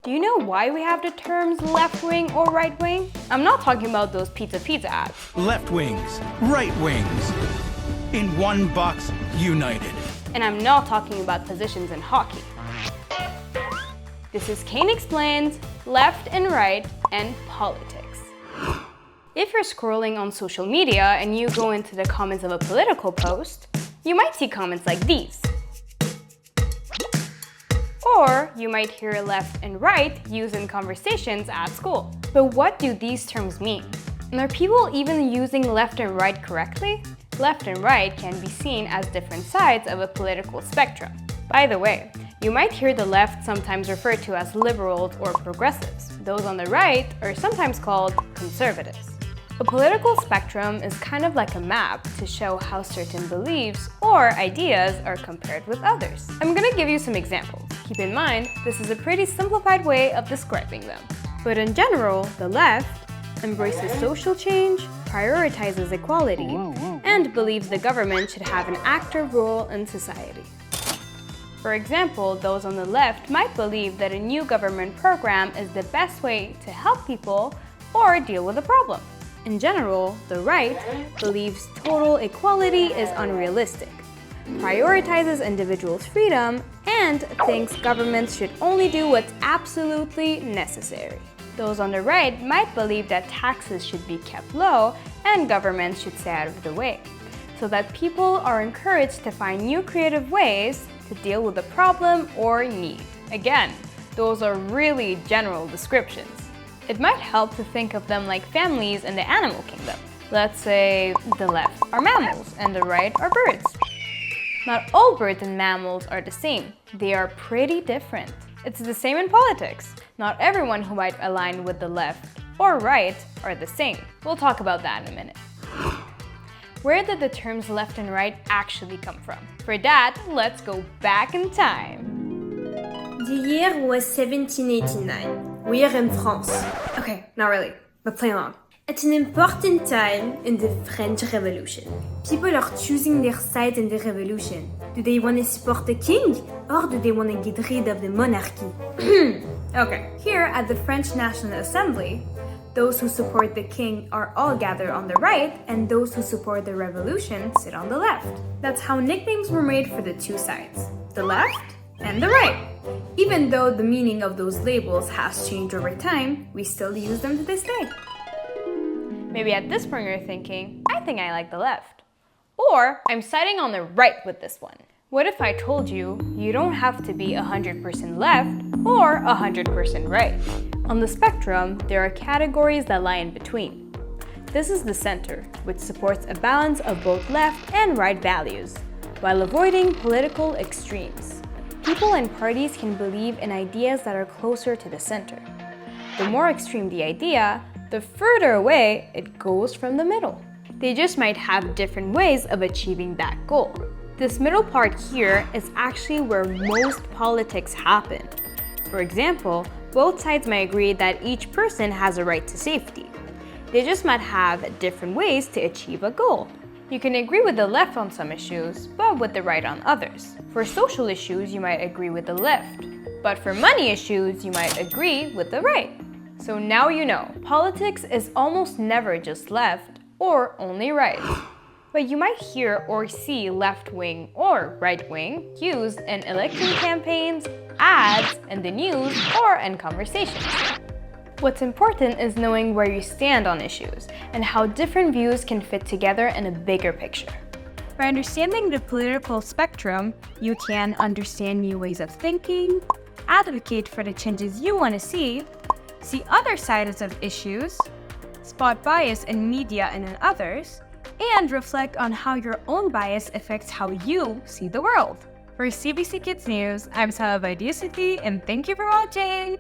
Do you know why we have the terms left wing or right wing? I'm not talking about those pizza ads. Left wings, right wings. In one box, united. And I'm not talking about positions in hockey. This is Kane Explains, Left and Right, and Politics. If you're scrolling on social media and you go into the comments of a political post, you might see comments like these. Or you might hear left and right used in conversations at school. But what do these terms mean? And are people even using left and right correctly? Left and right can be seen as different sides of a political spectrum. By the way, you might hear the left sometimes referred to as liberals or progressives. Those on the right are sometimes called conservatives. A political spectrum is kind of like a map to show how certain beliefs or ideas are compared with others. I'm gonna give you some examples. Keep in mind, this is a pretty simplified way of describing them. But in general, the left embraces social change, prioritizes equality, and believes the government should have an active role in society. For example, those on the left might believe that a new government program is the best way to help people or deal with a problem. In general, the right believes total equality is unrealistic, prioritizes individuals' freedom, and thinks governments should only do what's absolutely necessary. Those on the right might believe that taxes should be kept low and governments should stay out of the way, so that people are encouraged to find new creative ways to deal with a problem or need. Again, those are really general descriptions. It might help to think of them like families in the animal kingdom. Let's say the left are mammals and the right are birds. Not all birds and mammals are the same. They are pretty different. It's the same in politics. Not everyone who might align with the left or right are the same. We'll talk about that in a minute. Where did the terms left and right actually come from? For that, let's go back in time. The year was 1789. We're in France. Okay, not really, but play along. It's an important time in the French Revolution. People are choosing their side in the revolution. Do they want to support the king or do they want to get rid of the monarchy? Okay, here at the French National Assembly, those who support the king are all gathered on the right, and those who support the revolution sit on the left. That's how nicknames were made for the two sides, the left and the right. Even though the meaning of those labels has changed over time, we still use them to this day. Maybe at this point you're thinking, I think I like the left. Or I'm siding on the right with this one. What if I told you, you don't have to be 100% left or 100% right? On the spectrum, there are categories that lie in between. This is the center, which supports a balance of both left and right values, while avoiding political extremes. People and parties can believe in ideas that are closer to the center. The more extreme the idea, the further away it goes from the middle. They just might have different ways of achieving that goal. This middle part here is actually where most politics happen. For example, both sides might agree that each person has a right to safety. They just might have different ways to achieve a goal. You can agree with the left on some issues, but with the right on others. For social issues, you might agree with the left, but for money issues, you might agree with the right. So now you know, politics is almost never just left or only right. But you might hear or see left wing or right wing used in election campaigns, ads, in the news, or in conversations. What's important is knowing where you stand on issues and how different views can fit together in a bigger picture. By understanding the political spectrum, you can understand new ways of thinking, advocate for the changes you want to see other sides of issues, spot bias in media and in others, and reflect on how your own bias affects how you see the world. For CBC Kids News, I'm Salva Diosity, and thank you for watching!